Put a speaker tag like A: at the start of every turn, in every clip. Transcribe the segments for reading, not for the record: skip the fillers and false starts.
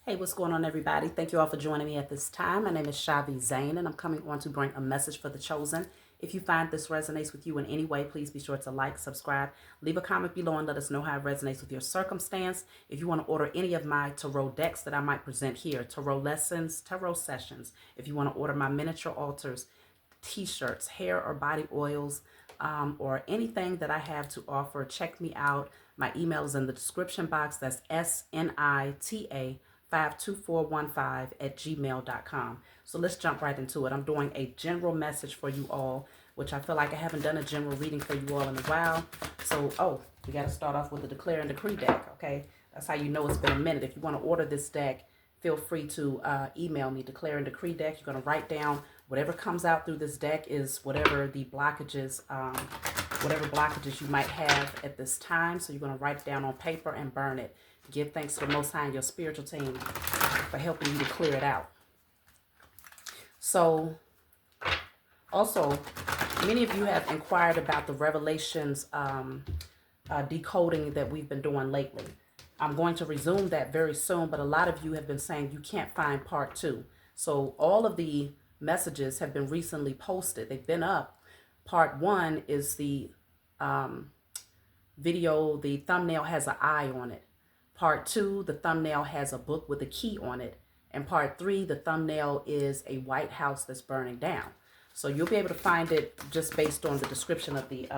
A: Hey, what's going on, everybody? Thank you all for joining me at this time. My name is Shavi Zane, and I'm coming on to bring a message for the chosen. If you find this resonates with you in any way, please be sure to like, subscribe, leave a comment below, and let us know how it resonates with your circumstance. If you want to order any of my tarot decks that I might present here, tarot lessons, tarot sessions, if you want to order my miniature altars, t-shirts, hair or body oils, or anything that I have to offer, check me out. My email is in the description box. That's snita52415 at gmail.com. So let's jump right into it. I'm doing a general message for you all, which I feel like I haven't done a general reading for you all in a while. So, we got to start off with the Declare and Decree deck, okay? That's how you know it's been a minute. If you want to order this deck, feel free to email me, Declare and Decree deck. You're going to write down whatever comes out through this deck is whatever the blockages, whatever blockages you might have at this time. So you're going to write it down on paper and burn it. Give thanks to the Most High and your spiritual team for helping you to clear it out. So, also, many of you have inquired about the Revelations decoding that we've been doing lately. I'm going to resume that very soon, but a lot of you have been saying you can't find part 2. So all of the messages have been recently posted. They've been up. Part 1 is the video. The thumbnail has an eye on it. Part 2, the thumbnail has a book with a key on it. And part 3, the thumbnail is a White House that's burning down. So you'll be able to find it just based on the description of the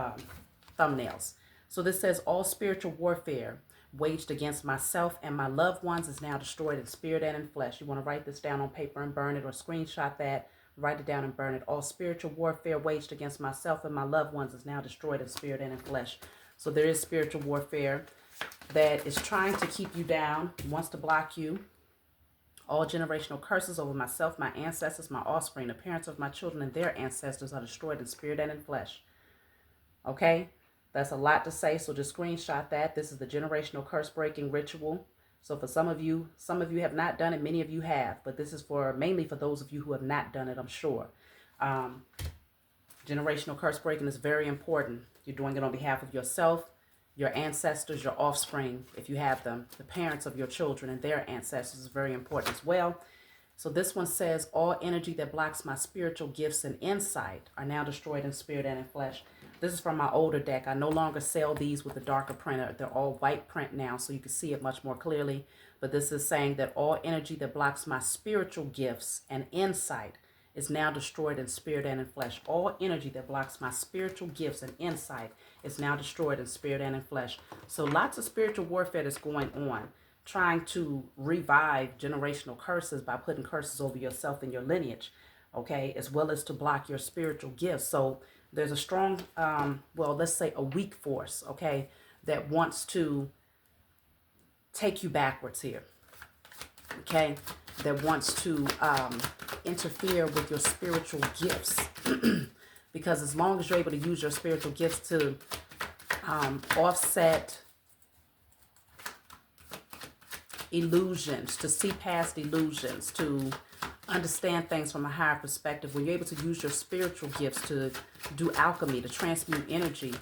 A: thumbnails. So this says, all spiritual warfare waged against myself and my loved ones is now destroyed in spirit and in flesh. You want to write this down on paper and burn it, or screenshot that, write it down and burn it. All spiritual warfare waged against myself and my loved ones is now destroyed in spirit and in flesh. So there is spiritual warfare that is trying to keep you down, wants to block you. All generational curses over myself, my ancestors, my offspring, the parents of my children, and their ancestors are destroyed in spirit and in flesh. Okay? That's a lot to say, so just screenshot that. This is the generational curse breaking ritual. So for some of you have not done it, many of you have, but this is for mainly for those of you who have not done it, I'm sure. Generational curse breaking is very important. You're doing it on behalf of yourself, your ancestors, your offspring, if you have them, the parents of your children and their ancestors is very important as well. So this one says, all energy that blocks my spiritual gifts and insight are now destroyed in spirit and in flesh. This is from my older deck. I no longer sell these with the darker printer. They're all white print now, so you can see it much more clearly. But this is saying that all energy that blocks my spiritual gifts and insight is now destroyed in spirit and in flesh. All energy that blocks my spiritual gifts and insight is now destroyed in spirit and in flesh. So lots of spiritual warfare that's going on, trying to revive generational curses by putting curses over yourself and your lineage, okay, as well as to block your spiritual gifts. So there's a strong, well, let's say a weak force, okay, that wants to take you backwards here, okay, that wants to interfere with your spiritual gifts. Because as long as you're able to use your spiritual gifts to offset illusions, to see past illusions, to understand things from a higher perspective, when you're able to use your spiritual gifts to do alchemy, to transmute energy,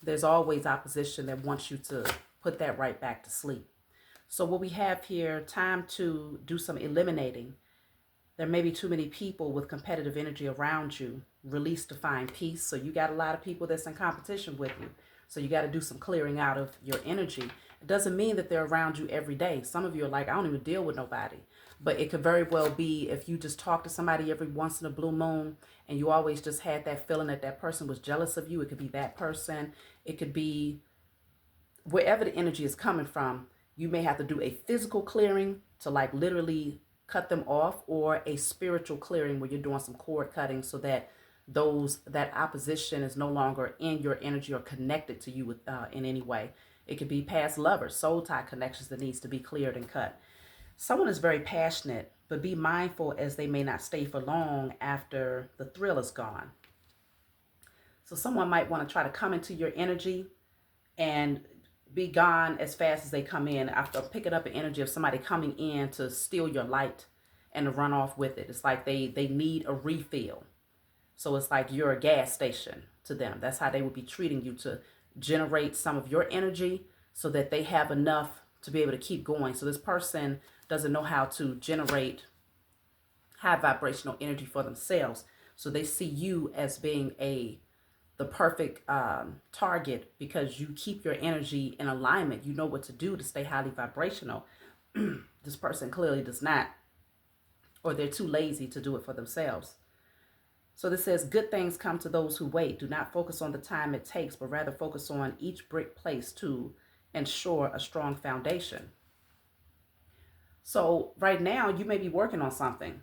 A: there's always opposition that wants you to put that right back to sleep. So what we have here, time to do some eliminating. There may be too many people with competitive energy around you. Release to find peace. So you got a lot of people that's in competition with you. So you got to do some clearing out of your energy. It doesn't mean that they're around you every day. Some of you are like, I don't even deal with nobody. But it could very well be if you just talk to somebody every once in a blue moon and you always just had that feeling that that person was jealous of you. It could be that person. It could be wherever the energy is coming from. You may have to do a physical clearing to like literally cut them off, or a spiritual clearing where you're doing some cord cutting so that that opposition is no longer in your energy or connected to you with, in any way. It could be past lovers, soul tie connections that needs to be cleared and cut. Someone is very passionate, but be mindful as they may not stay for long after the thrill is gone. So someone might want to try to come into your energy and be gone as fast as they come in, after picking up an energy of somebody coming in to steal your light and to run off with it. It's like they need a refill. So it's like you're a gas station to them. That's how they would be treating you, to generate some of your energy so that they have enough to be able to keep going. So this person doesn't know how to generate high vibrational energy for themselves. So they see you as being the perfect target because you keep your energy in alignment. You know what to do to stay highly vibrational. This person clearly does not, or they're too lazy to do it for themselves. So this says, good things come to those who wait. Do not focus on the time it takes, but rather focus on each brick placed to ensure a strong foundation. So right now you may be working on something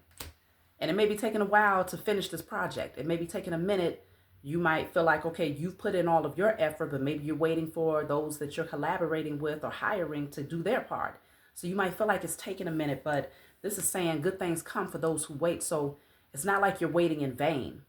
A: and it may be taking a while to finish this project. It may be taking a minute. You might feel like, okay, you've put in all of your effort, but maybe you're waiting for those that you're collaborating with or hiring to do their part. So you might feel like it's taking a minute, but this is saying good things come for those who wait. So it's not like you're waiting in vain.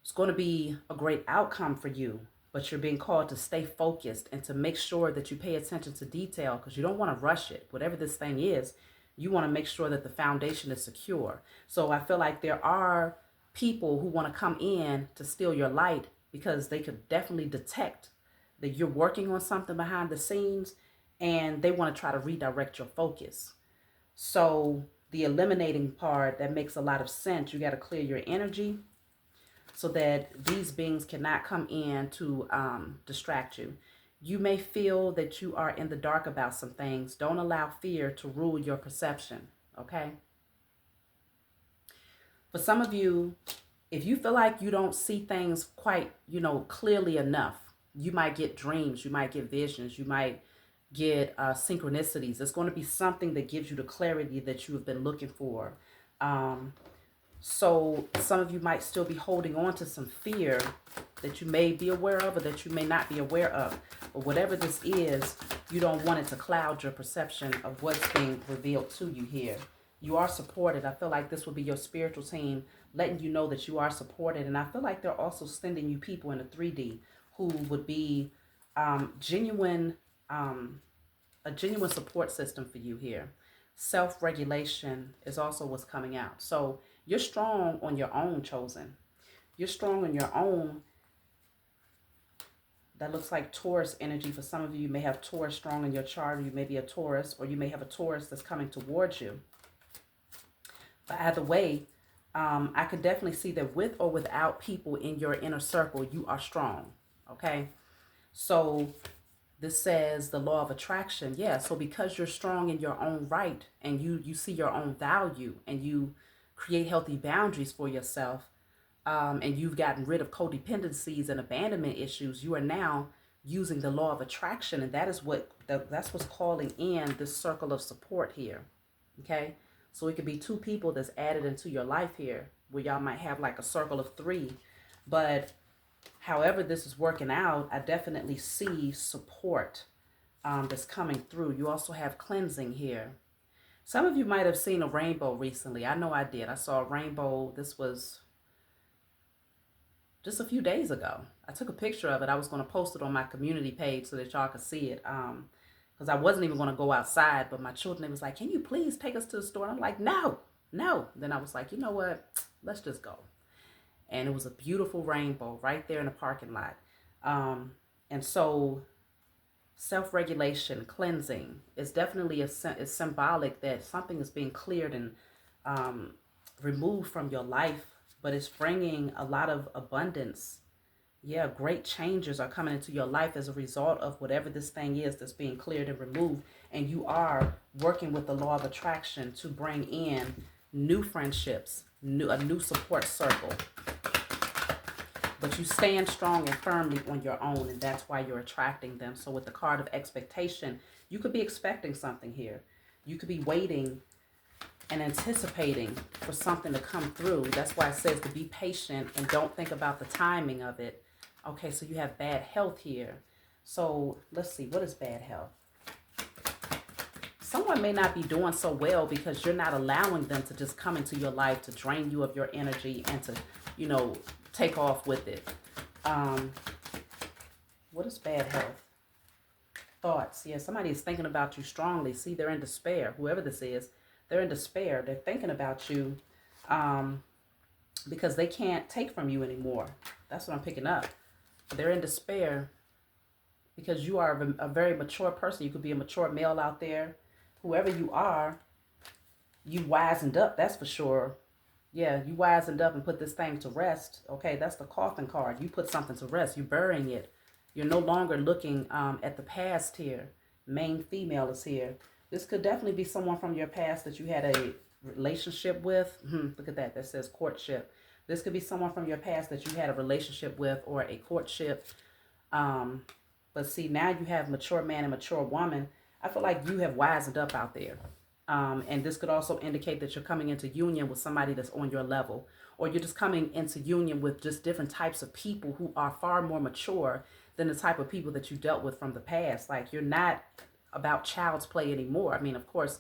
A: It's going to be a great outcome for you, but you're being called to stay focused and to make sure that you pay attention to detail because you don't want to rush it. Whatever this thing is, you want to make sure that the foundation is secure. So I feel like there are people who want to come in to steal your light because they could definitely detect that you're working on something behind the scenes and they want to try to redirect your focus. So the eliminating part, that makes a lot of sense. You got to clear your energy so that these beings cannot come in to distract you. You may feel that you are in the dark about some things. Don't allow fear to rule your perception, okay? For some of you, if you feel like you don't see things quite, clearly enough, you might get dreams, you might get visions, you might get synchronicities. It's going to be something that gives you the clarity that you have been looking for. So some of you might still be holding on to some fear that you may be aware of or that you may not be aware of. But whatever this is, you don't want it to cloud your perception of what's being revealed to you here. You are supported. I feel like this will be your spiritual team letting you know that you are supported. And I feel like they're also sending you people in the 3D who would be a genuine support system for you here. Self-regulation is also what's coming out. So you're strong on your own, chosen. You're strong on your own. That looks like Taurus energy. For some of you, you may have Taurus strong in your chart, or you may be a Taurus, or you may have a Taurus that's coming towards you. But either way, I could definitely see that with or without people in your inner circle, you are strong, okay? So this says the law of attraction. Yeah, so because you're strong in your own right and you see your own value and you create healthy boundaries for yourself, and you've gotten rid of codependencies and abandonment issues, you are now using the law of attraction, and that's what's calling in this circle of support here, okay? So it could be two people that's added into your life here, where y'all might have like a circle of 3, but however this is working out, I definitely see support that's coming through. You also have cleansing here. Some of you might have seen a rainbow recently. I know I did. I saw a rainbow. This was just a few days ago. I took a picture of it. I was going to post it on my community page so that y'all could see it. Because I wasn't even going to go outside, but my children, was like, can you please take us to the store? And I'm like, no. Then I was like, you know what? Let's just go. And it was a beautiful rainbow right there in the parking lot. And so self-regulation, cleansing is definitely is symbolic that something is being cleared and removed from your life, but it's bringing a lot of abundance. Yeah, great changes are coming into your life as a result of whatever this thing is that's being cleared and removed. And you are working with the law of attraction to bring in new friendships, a new support circle. But you stand strong and firmly on your own, and that's why you're attracting them. So with the card of expectation, you could be expecting something here. You could be waiting and anticipating for something to come through. That's why it says to be patient and don't think about the timing of it. Okay, so you have bad health here. So let's see, what is bad health? Someone may not be doing so well because you're not allowing them to just come into your life to drain you of your energy and to, take off with it. What is bad health? Thoughts. Yeah, somebody is thinking about you strongly. See, they're in despair. Whoever this is, they're in despair. They're thinking about you because they can't take from you anymore. That's what I'm picking up. They're in despair because you are a very mature person. You could be a mature male out there whoever you are, you wisened up, that's for sure. Yeah, you wisened up and put this thing to rest. Okay, that's the coffin card. You put something to rest. You're burying it. You're no longer looking at the past here. Main female is here. This could definitely be someone from your past that you had a relationship with. Look at that. That says courtship. This could be someone from your past that you had a relationship with or a courtship. But see, now you have mature man and mature woman. I feel like you have wisened up out there. And this could also indicate that you're coming into union with somebody that's on your level, or you're just coming into union with just different types of people who are far more mature than the type of people that you dealt with from the past. Like, you're not about child's play anymore. I mean, of course,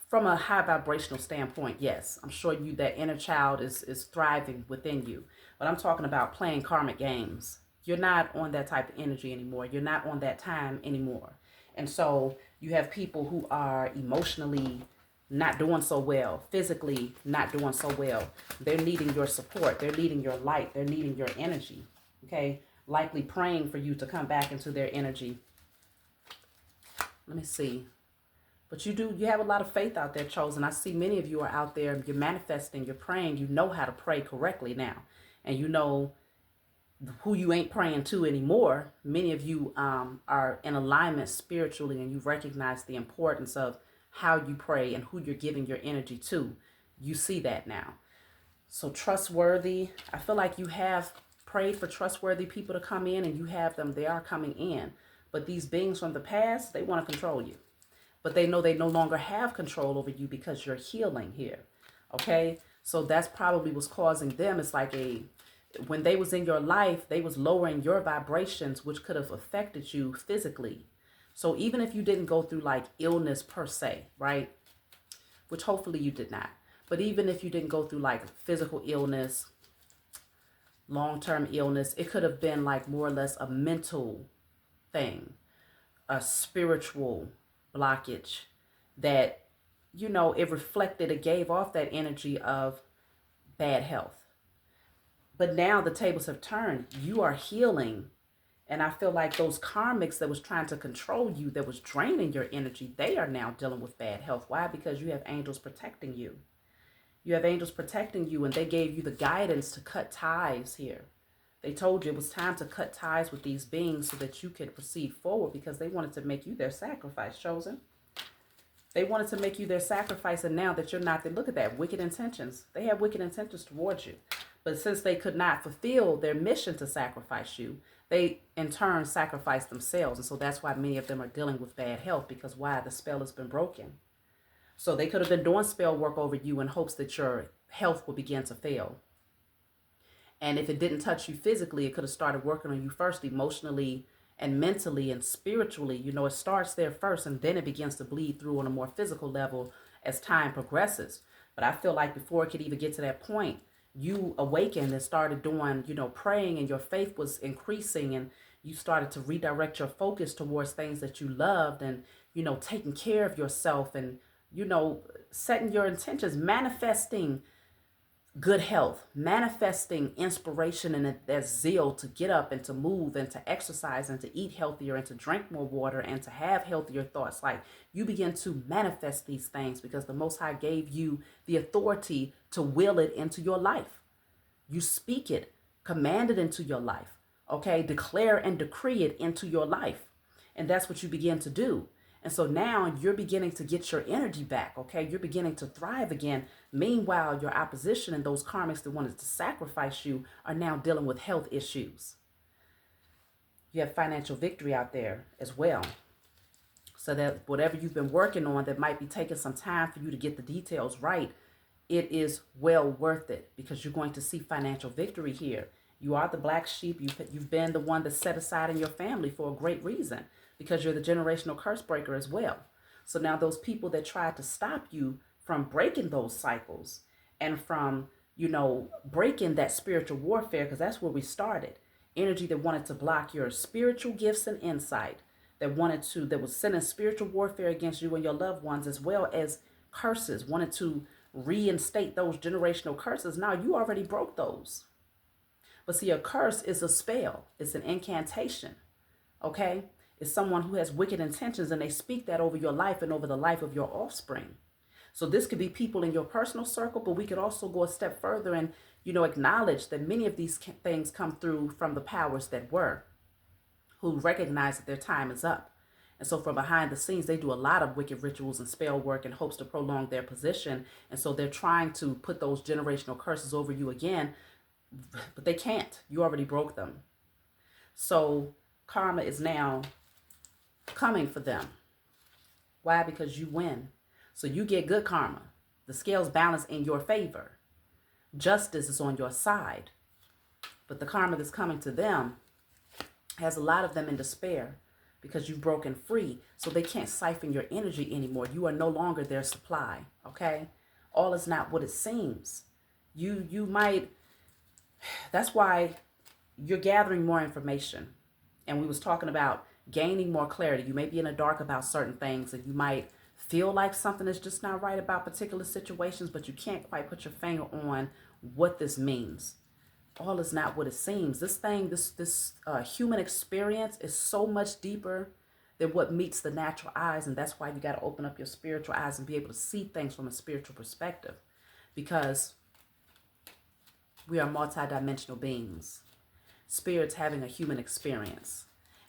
A: from a high vibrational standpoint, yes, I'm sure you, that inner child is thriving within you. But I'm talking about playing karmic games. You're not on that type of energy anymore. You're not on that time anymore. And so you have people who are emotionally not doing so well, physically not doing so well. They're needing your support. They're needing your light. They're needing your energy. Okay? Likely praying for you to come back into their energy. Let me see. But you have a lot of faith out there, Chosen. I see many of you are out there. You're manifesting. You're praying. You know how to pray correctly now. And you know who you ain't praying to anymore. Many of you are in alignment spiritually, and you recognize the importance of how you pray and who you're giving your energy to. You see that now. So trustworthy. I feel like you have prayed for trustworthy people to come in, and you have them. They are coming in. But these beings from the past, they want to control you. But they know they no longer have control over you because you're healing here. Okay? So that's probably what's causing them. It's like when they was in your life, they was lowering your vibrations, which could have affected you physically. So even if you didn't go through like illness per se, right? Which hopefully you did not. But even if you didn't go through like physical illness, long-term illness, it could have been like more or less a mental thing, a spiritual blockage that, you know, it reflected, it gave off that energy of bad health. But now the tables have turned. You are healing. And I feel like those karmics that was trying to control you, that was draining your energy, they are now dealing with bad health. Why? Because you have angels protecting you. You have angels protecting you, and they gave you the guidance to cut ties here. They told you it was time to cut ties with these beings so that you could proceed forward, because they wanted to make you their sacrifice, Chosen. They wanted to make you their sacrifice, and now that you're not, they look at that, wicked intentions. They have wicked intentions towards you. But since they could not fulfill their mission to sacrifice you, they in turn sacrificed themselves. And so that's why many of them are dealing with bad health, because why? The spell has been broken. So they could have been doing spell work over you in hopes that your health will begin to fail. And if it didn't touch you physically, it could have started working on you first, emotionally and mentally and spiritually. You know, it starts there first, and then it begins to bleed through on a more physical level as time progresses. But I feel like before it could even get to that point, you awakened and started doing, you know, praying, and your faith was increasing, and you started to redirect your focus towards things that you loved, and, you know, taking care of yourself, and, you know, setting your intentions, manifesting good health, manifesting inspiration and that zeal to get up and to move and to exercise and to eat healthier and to drink more water and to have healthier thoughts. Like, you begin to manifest these things because the Most High gave you the authority to will it into your life. You speak it, command it into your life, okay? Declare and decree it into your life. And that's what you begin to do. And so now you're beginning to get your energy back, okay? You're beginning to thrive again. Meanwhile, your opposition and those karmics that wanted to sacrifice you are now dealing with health issues. You have financial victory out there as well. So that whatever you've been working on that might be taking some time for you to get the details right, it is well worth it, because you're going to see financial victory here. You are the black sheep. You've been the one that's set aside in your family for a great reason, because you're the generational curse breaker as well. So now those people that tried to stop you from breaking those cycles and from, you know, breaking that spiritual warfare, because that's where we started. Energy that wanted to block your spiritual gifts and insight, that was sending spiritual warfare against you and your loved ones, as well as curses, wanted to reinstate those generational curses. Now you already broke those. But see, a curse is a spell. It's an incantation. Okay? is someone who has wicked intentions, and they speak that over your life and over the life of your offspring. So this could be people in your personal circle, but we could also go a step further and, acknowledge that many of these things come through from the powers that were, who recognize that their time is up. And so from behind the scenes, they do a lot of wicked rituals and spell work in hopes to prolong their position. And so they're trying to put those generational curses over you again, but they can't. You already broke them. So karma is now coming for them. Why? Because you win. So you get good karma. The scales balance in your favor. Justice is on your side. But the karma that's coming to them has a lot of them in despair because you've broken free. So they can't siphon your energy anymore. You are no longer their supply. Okay? All is not what it seems. You might, that's why you're gathering more information. And we was talking about gaining more clarity. You may be in the dark about certain things, and you might feel like something is just not right about particular situations, but you can't quite put your finger on what this means. All is not what it seems. This thing, this human experience is so much deeper than what meets the natural eyes, and that's why you got to open up your spiritual eyes and be able to see things from a spiritual perspective, because we are multidimensional beings, spirits having a human experience.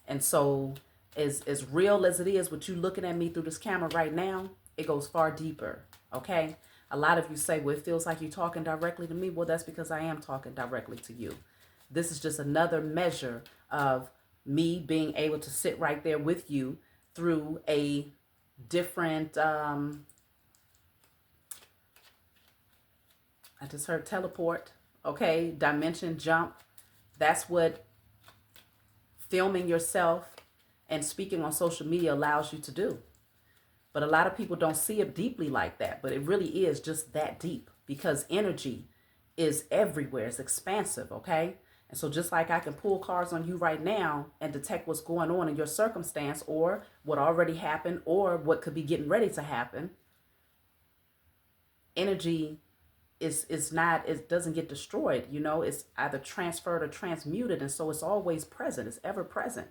A: And so as real as it is, what you looking at me through this camera right now, it goes far deeper. Okay? A lot of you say, well, it feels like you're talking directly to me. Well, that's because I am talking directly to you. This is just another measure of me being able to sit right there with you through a different, I just heard teleport, okay, dimension jump. That's what filming yourself and speaking on social media allows you to do. But a lot of people don't see it deeply like that, but it really is just that deep, because energy is everywhere. It's expansive, okay? And so just like I can pull cards on you right now and detect what's going on in your circumstance, or what already happened, or what could be getting ready to happen, energy is not, it doesn't get destroyed, it's either transferred or transmuted, and so it's always present, it's ever present.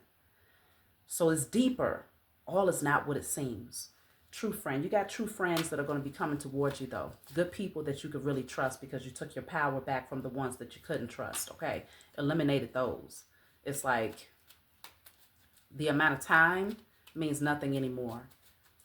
A: So it's deeper. All is not what it seems. True friend. You got true friends that are going to be coming towards you, though. Good people that you could really trust, because you took your power back from the ones that you couldn't trust, okay? Eliminated those. It's like the amount of time means nothing anymore,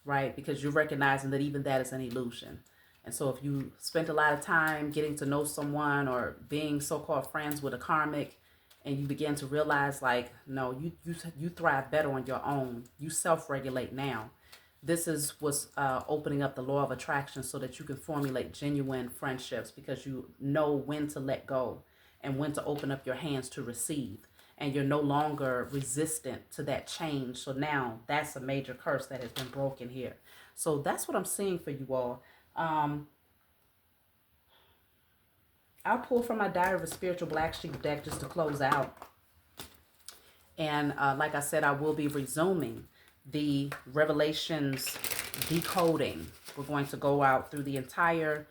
A: right? Because you're recognizing that even that is an illusion. And so if you spent a lot of time getting to know someone or being so-called friends with a karmic, and you begin to realize, like, no, you thrive better on your own. You self-regulate now. This is what's opening up the law of attraction, so that you can formulate genuine friendships, because you know when to let go and when to open up your hands to receive. And you're no longer resistant to that change. So now that's a major curse that has been broken here. So that's what I'm seeing for you all. I'll pull from my Diary of a Spiritual Black Sheep deck just to close out. And like I said, I will be resuming the Revelations decoding. We're going to go out through the entire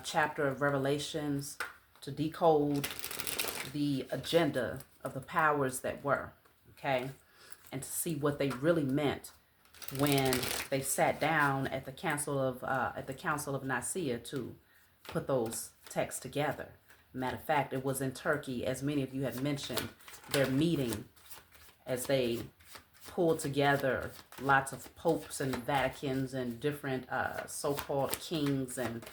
A: chapter of Revelations to decode the agenda of the powers that were, okay? And to see what they really meant when they sat down at the Council of Nicaea to put those texts together. Matter of fact, it was in Turkey, as many of you have mentioned, their meeting as they pulled together lots of popes and Vaticans and different so-called kings and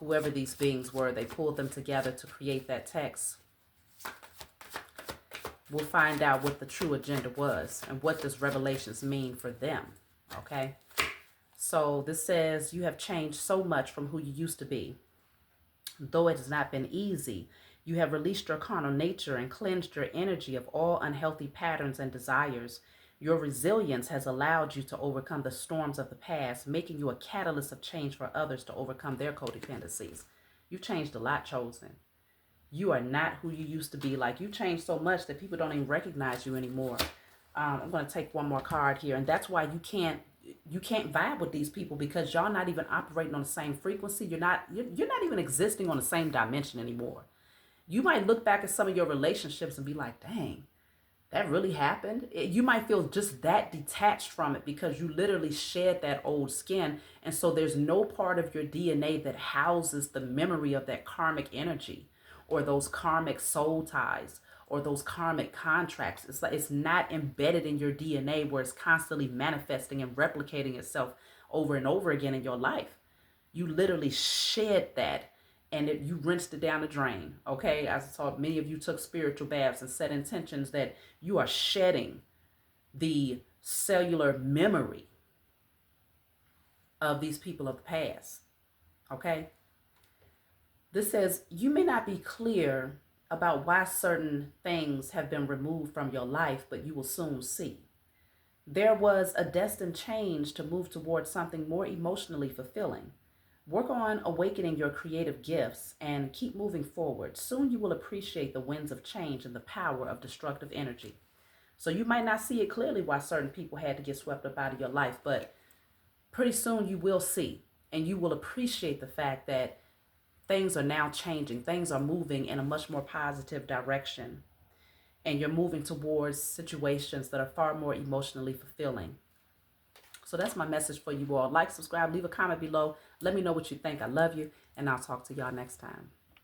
A: whoever these beings were. They pulled them together to create that text. We'll find out what the true agenda was and what does Revelations mean for them, okay? So this says, you have changed so much from who you used to be. Though it has not been easy, you have released your carnal nature and cleansed your energy of all unhealthy patterns and desires. Your resilience has allowed you to overcome the storms of the past, making you a catalyst of change for others to overcome their codependencies. You've changed a lot, Chosen. You are not who you used to be. Like, you changed so much that people don't even recognize you anymore. I'm going to take one more card here, and that's why you can't vibe with these people, because y'all not even operating on the same frequency. You're not even existing on the same dimension anymore. You might look back at some of your relationships and be like, dang, that really happened. You might feel just that detached from it because you literally shed that old skin. And so there's no part of your DNA that houses the memory of that karmic energy or those karmic soul ties or those karmic contracts. It's like it's not embedded in your DNA where it's constantly manifesting and replicating itself over and over again in your life. You literally shed that and you rinsed it down the drain. Okay, as I saw, many of you took spiritual baths and set intentions that you are shedding the cellular memory of these people of the past. Okay, this says you may not be clear about why certain things have been removed from your life, but you will soon see. There was a destined change to move towards something more emotionally fulfilling. Work on awakening your creative gifts and keep moving forward. Soon you will appreciate the winds of change and the power of destructive energy. So you might not see it clearly why certain people had to get swept up out of your life, but pretty soon you will see and you will appreciate the fact that things are now changing. Things are moving in a much more positive direction. And you're moving towards situations that are far more emotionally fulfilling. So that's my message for you all. Like, subscribe, leave a comment below. Let me know what you think. I love you, and I'll talk to y'all next time.